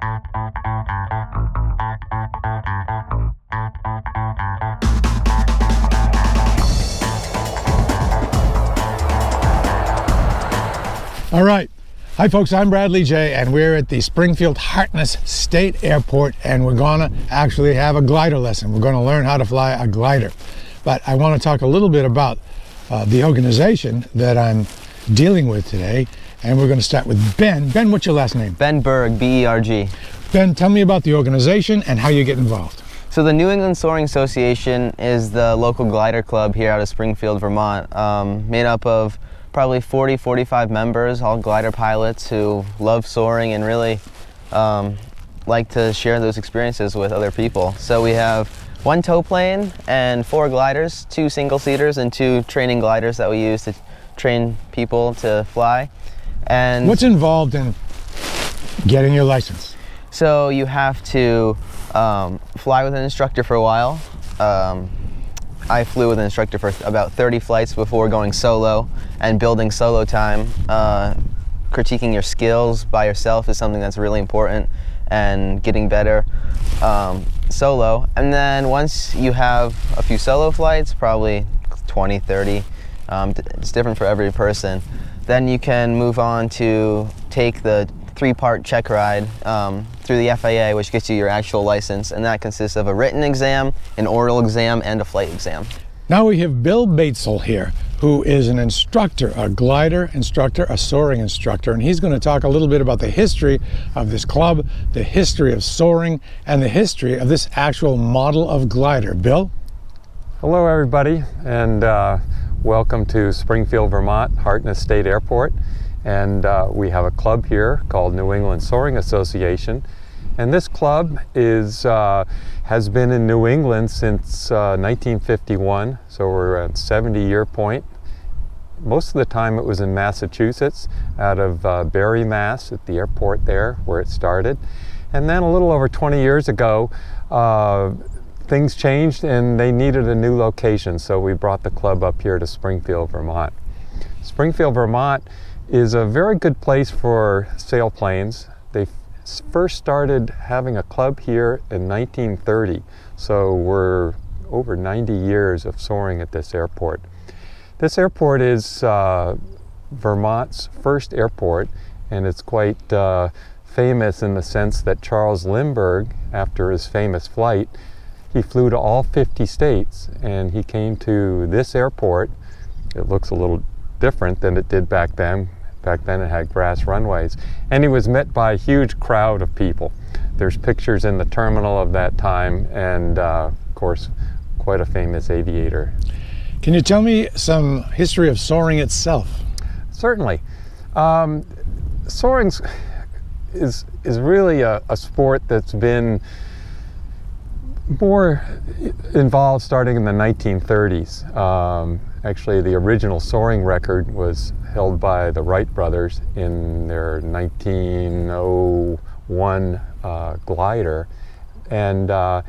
All right. Hi folks, I'm Bradley J, and we're at the Springfield Hartness State Airport, and we're gonna actually have a glider lesson. We're gonna learn how to fly a glider. But I want to talk a little bit about the organization that I'm dealing with today, and we're gonna start with Ben. Ben, what's your last name? Ben Berg, B-E-R-G. Ben, tell me about the organization and how you get involved. So the New England Soaring Association is the local glider club here out of Springfield, Vermont, made up of probably 40-45 members, all glider pilots who love soaring and really like to share those experiences with other people. So we have one tow plane and 4 gliders, 2 single-seaters and 2 training gliders that we use to train people to fly. And what's involved in getting your license? So you have to fly with an instructor for a while. I flew with an instructor for about 30 flights before going solo, and building solo time. Critiquing your skills by yourself is something that's really important, and getting better solo. And then once you have a few solo flights, probably 20, 30, it's different for every person, then you can move on to take the 3-part check ride through the FAA, which gets you your actual license, and that consists of a written exam, an oral exam, and a flight exam. Now we have Bill Batesel here, who is an instructor, a glider instructor, a soaring instructor, and he's going to talk a little bit about the history of this club, the history of soaring, and the history of this actual model of glider. Bill? Hello everybody, and welcome to Springfield, Vermont, Hartness State Airport. And we have a club here called New England Soaring Association, and this club has been in New England since 1951, so we're at 70-year point. Most of the time it was in Massachusetts, out of Barre, Mass, at the airport there where it started. And then a little over 20 years ago, things changed and they needed a new location, so we brought the club up here to Springfield, Vermont. Springfield, Vermont is a very good place for sailplanes. They first started having a club here in 1930, so we're over 90 years of soaring at this airport. This airport is Vermont's first airport, and it's quite famous in the sense that Charles Lindbergh, after his famous flight, he flew to all 50 states, and he came to this airport. It looks a little different than it did back then. Back then it had grass runways, and he was met by a huge crowd of people. There's pictures in the terminal of that time, and of course, quite a famous aviator. Can you tell me some history of soaring itself? Certainly. Soaring is really a sport that's been more involved starting in the 1930s. Actually, the original soaring record was held by the Wright brothers in their 1901 glider, but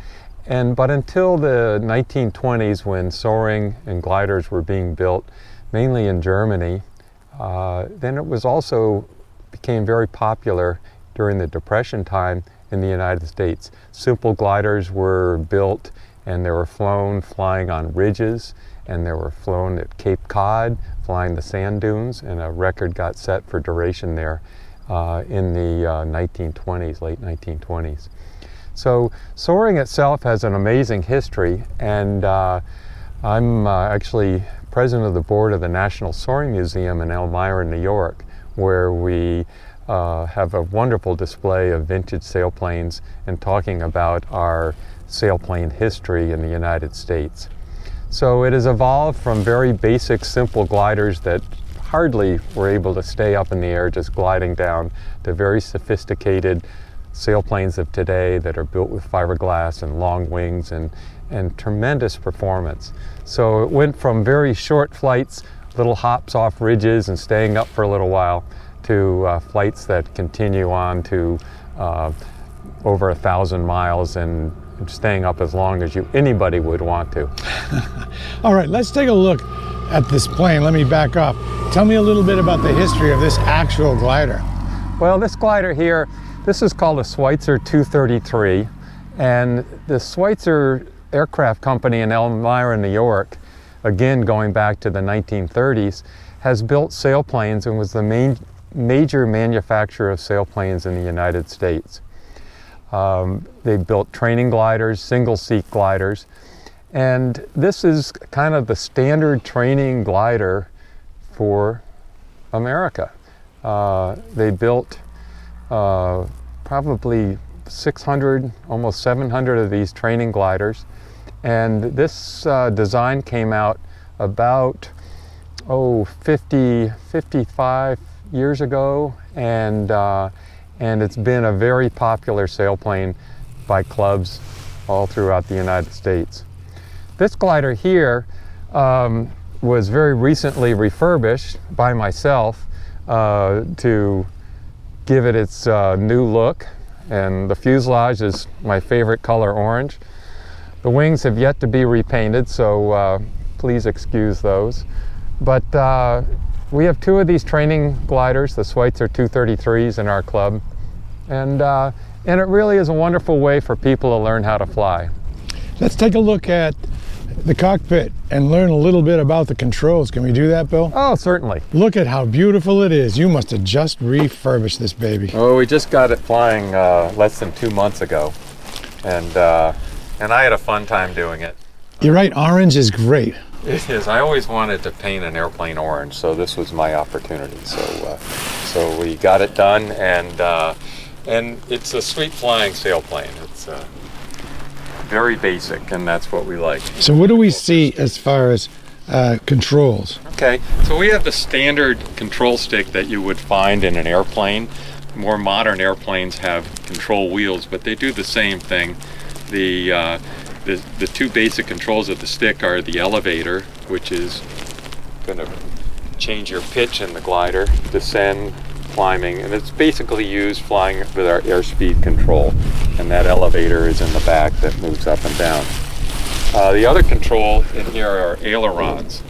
until the 1920s, when soaring and gliders were being built mainly in Germany, then it was also became very popular during the Depression time in the United States. Simple gliders were built, and they were flown flying on ridges, and they were flown at Cape Cod, flying the sand dunes, and a record got set for duration there in the 1920s, late 1920s. So soaring itself has an amazing history, and I'm actually president of the board of the National Soaring Museum in Elmira, New York, where we have a wonderful display of vintage sailplanes and talking about our sailplane history in the United States. So it has evolved from very basic, simple gliders that hardly were able to stay up in the air just gliding down, to very sophisticated sailplanes of today that are built with fiberglass and long wings and tremendous performance. So it went from very short flights, little hops off ridges and staying up for a little while, to flights that continue on to over 1,000 miles and staying up as long as anybody would want to. All right, let's take a look at this plane. Let me back up. Tell me a little bit about the history of this actual glider. Well, this glider here This is called a Switzer 233, and the Switzer aircraft company in Elmira, New York, again going back to the 1930s, has built sailplanes and was the major manufacturer of sailplanes in the United States. They built training gliders, single-seat gliders, and this is kind of the standard training glider for America. They built probably 600, almost 700 of these training gliders, and this design came out about 55 years ago, and it's been a very popular sailplane by clubs all throughout the United States. This glider here was very recently refurbished by myself to give it its new look, and the fuselage is my favorite color, orange. The wings have yet to be repainted, so please excuse those. But we have two of these training gliders, the Switzer 233s, in our club, and it really is a wonderful way for people to learn how to fly. Let's take a look at the cockpit and learn a little bit about the controls. Can we do that, Bill? Oh, certainly. Look at how beautiful it is. You must have just refurbished this baby. Oh, we just got it flying less than 2 months ago, and I had a fun time doing it. You're right, orange is great. It is. I always wanted to paint an airplane orange, so this was my opportunity. So we got it done, and it's a sweet flying sailplane. It's very basic, and that's what we like. So what do we see as far as controls? Okay, so we have the standard control stick that you would find in an airplane. More modern airplanes have control wheels, but they do the same thing. The two basic controls of the stick are the elevator, which is going to change your pitch in the glider, descend, climbing, and it's basically used flying with our airspeed control. And that elevator is in the back that moves up and down. The other control in here are ailerons.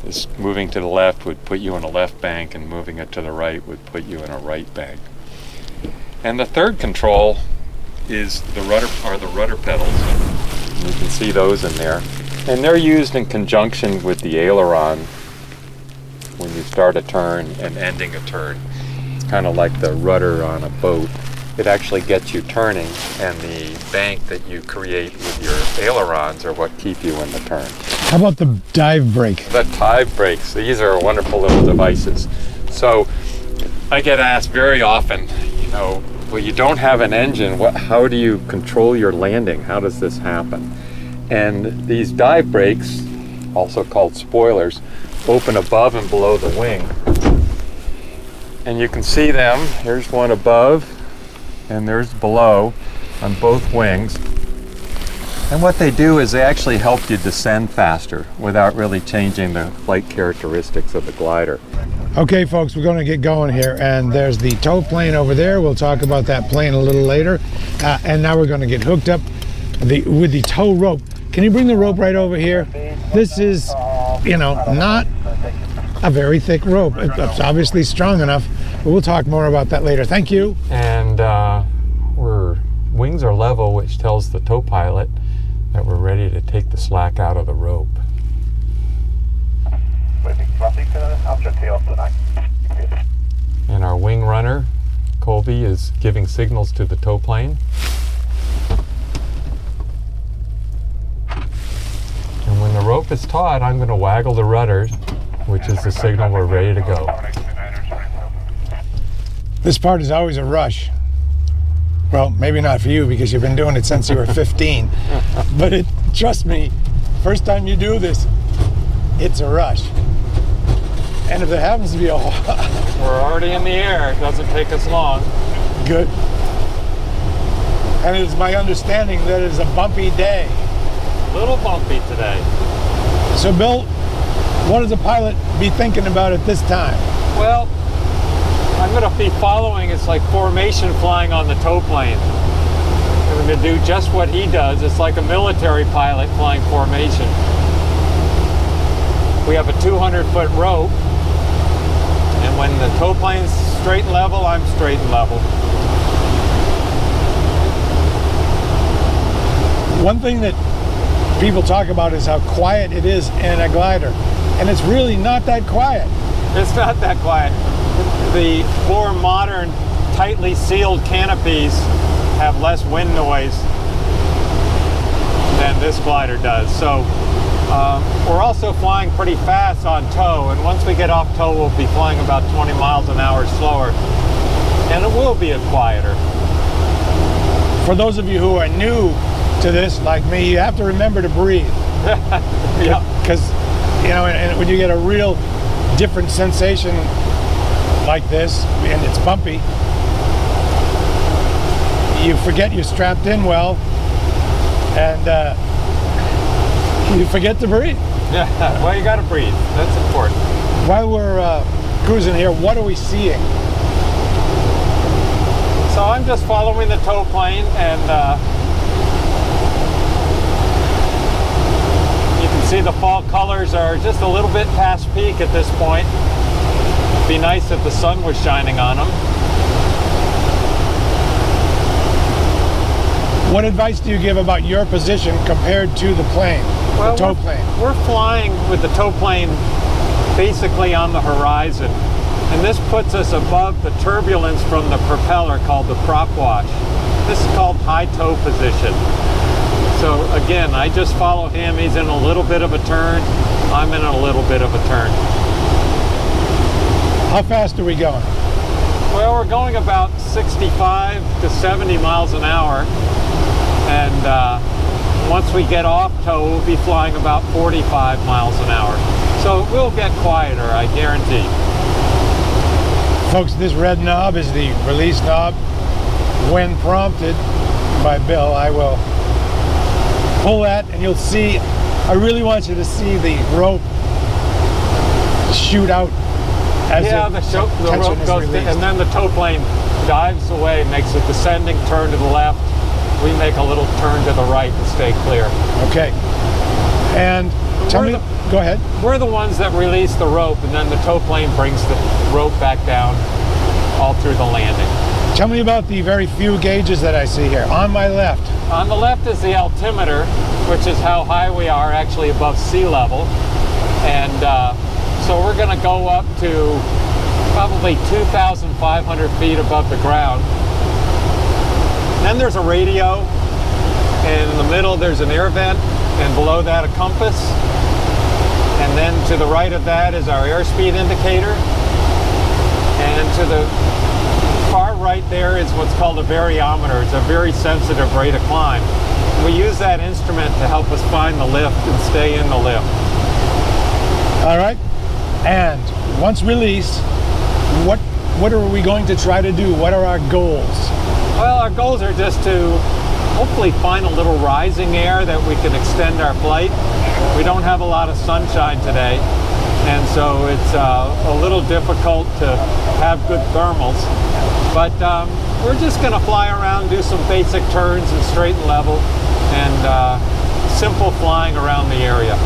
This moving to the left would put you in a left bank, and moving it to the right would put you in a right bank. And the third control is the rudder pedals. You can see those in there, and they're used in conjunction with the aileron when you start a turn and ending a turn. It's kind of like the rudder on a boat. It actually gets you turning, and the bank that you create with your ailerons are what keep you in the turn. How about the dive brake? The dive brakes, these are wonderful little devices. So I get asked very often, well, you don't have an engine, how do you control your landing? How does this happen? And these dive brakes, also called spoilers, open above and below the wing. And you can see them. Here's one above, and there's below on both wings. And what they do is they actually help you descend faster without really changing the flight characteristics of the glider. Okay, folks, we're going to get going here, and there's the tow plane over there. We'll talk about that plane a little later. And now we're going to get hooked up with the tow rope. Can you bring the rope right over here? This is, not a very thick rope. It's obviously strong enough, but we'll talk more about that later. Thank you. And wings are level, which tells the tow pilot that we're ready to take the slack out of the rope. And our wing runner, Colby, is giving signals to the tow plane. And when the rope is taut, I'm going to waggle the rudder, which is the signal we're ready to go. This part is always a rush. Well, maybe not for you because you've been doing it since you were 15. But trust me, first time you do this, it's a rush. And if there happens to be a we're already in the air. It doesn't take us long. Good. And it's my understanding that it's a bumpy day. A little bumpy today. So, Bill, what does a pilot be thinking about at this time? Well, I'm going to be following, it's like formation flying on the tow plane. I'm going to do just what he does. It's like a military pilot flying formation. We have a 200-foot rope, and when the tow plane's straight and level, I'm straight and level. One thing that people talk about is how quiet it is in a glider, and it's really not that quiet. It's not that quiet. The more modern, tightly sealed canopies have less wind noise than this glider does. So we're also flying pretty fast on tow, and once we get off tow, we'll be flying about 20 miles an hour slower, and it will be quieter. For those of you who are new to this, like me, you have to remember to breathe. Yeah. Because, you know, and when you get a real different sensation like this, and it's bumpy, you forget you're strapped in well, and you forget to breathe. Yeah, well, you got to breathe. That's important. While we're cruising here, what are we seeing? So I'm just following the tow plane, and you can see the fall colors are just a little bit past peak at this point. It'd be nice if the sun was shining on them. What advice do you give about your position compared to the plane, the tow plane? We're flying with the tow plane basically on the horizon. And this puts us above the turbulence from the propeller called the prop wash. This is called high tow position. So again, I just follow him. He's in a little bit of a turn. I'm in a little bit of a turn. How fast are we going? Well, we're going about 65 to 70 miles an hour. And once we get off tow, we'll be flying about 45 miles an hour. So it will get quieter, I guarantee. Folks, this red knob is the release knob. When prompted by Bill, I will pull that, and you'll see, I really want you to see the rope shoot out as the rope goes, and then the tow plane dives away, makes a descending turn to the left. We make a little turn to the right and stay clear. Okay. And go ahead. We're the ones that release the rope, and then the tow plane brings the rope back down all through the landing. Tell me about the very few gauges that I see here. On my left. On the left is the altimeter, which is how high we are, actually above sea level. And so we're going to go up to probably 2,500 feet above the ground. Then there's a radio, and in the middle there's an air vent, and below that a compass. And then to the right of that is our airspeed indicator. And to the far right there is what's called a variometer. It's a very sensitive rate of climb. We use that instrument to help us find the lift and stay in the lift. All right. And once released, what are we going to try to do? What are our goals? Well, our goals are just to hopefully find a little rising air that we can extend our flight. We don't have a lot of sunshine today, and so it's a little difficult to have good thermals. But we're just going to fly around, do some basic turns in straight and level, and simple flying around the area.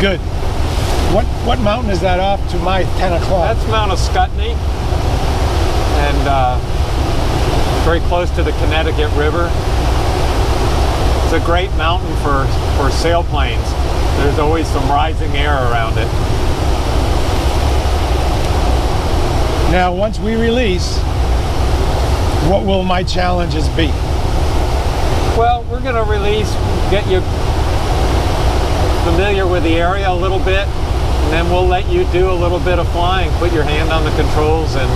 Good. What mountain is that off to my 10 o'clock? That's Mount Ascutney, and very close to the Connecticut River. It's a great mountain for sailplanes. There's always some rising air around it. Now, once we release, what will my challenges be? Well, we're going to release, get you familiar with the area a little bit, and then we'll let you do a little bit of flying. Put your hand on the controls and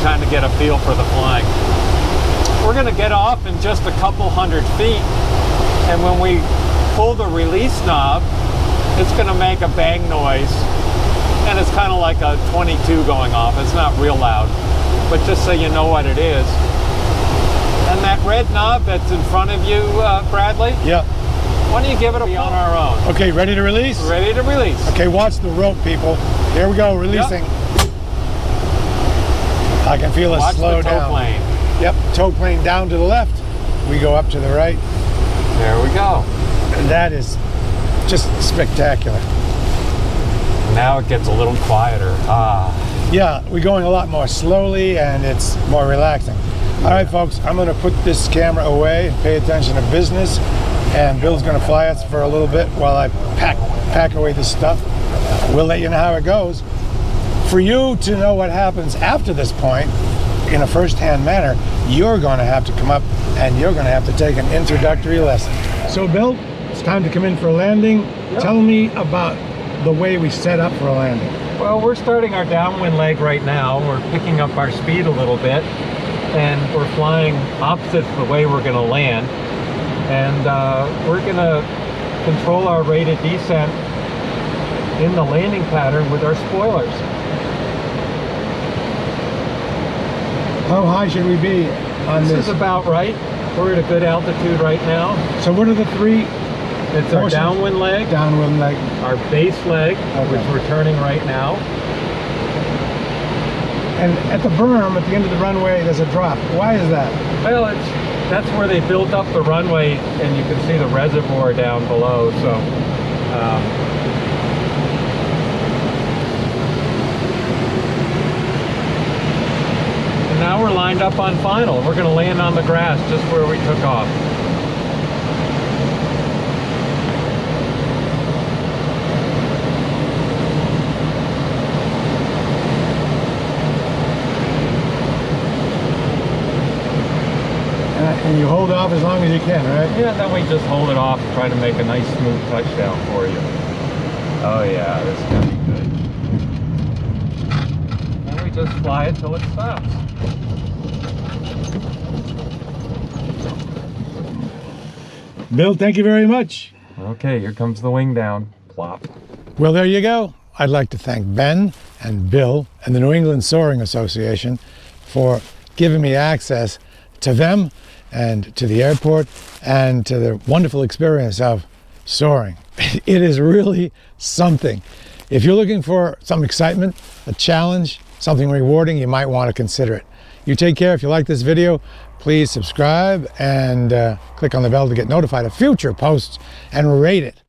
kind of get a feel for the flying. We're going to get off in just a couple hundred feet, and when we pull the release knob, it's going to make a bang noise, and it's kind of like a 22 going off. It's not real loud, but just so you know what it is. And that red knob that's in front of you, Bradley? Yeah. Why don't you give it a on our own? Okay, ready to release? Ready to release. Okay, watch the rope, people. Here we go, releasing. Yep. I can feel it slow down. Watch the tow plane. Yep, tow plane down to the left. We go up to the right. There we go. And that is just spectacular. Now it gets a little quieter. Yeah, we're going a lot more slowly, and it's more relaxing. All right, folks, I'm going to put this camera away and pay attention to business. And Bill's going to fly us for a little bit while I pack away this stuff. We'll let you know how it goes. For you to know what happens after this point in a first-hand manner, you're going to have to come up and you're going to have to take an introductory lesson. So, Bill, it's time to come in for a landing. Yep. Tell me about the way we set up for a landing. Well, we're starting our downwind leg right now. We're picking up our speed a little bit, and we're flying opposite the way we're going to land. And we're going to control our rate of descent in the landing pattern with our spoilers. How high should we be on this? This is about right. We're at a good altitude right now. So what are the three? It's our downwind leg, downwind leg, our base leg, which we're turning right now. And at the berm, at the end of the runway, there's a drop. Why is that? Well, that's where they built up the runway, and you can see the reservoir down below. So, and now we're lined up on final. We're going to land on the grass just where we took off. And you hold off as long as you can, right? Yeah, then we just hold it off and try to make a nice smooth touchdown for you. Oh yeah, this is gonna be good. And we just fly it till it stops. Bill, thank you very much. Okay, here comes the wing down. Plop. Well, there you go. I'd like to thank Ben and Bill and the New England Soaring Association for giving me access to them and to the airport and to the wonderful experience of soaring. It is really something. If you're looking for some excitement, a challenge, something rewarding, you might want to consider it. You take care. If you like this video, please subscribe and click on the bell to get notified of future posts and rate it.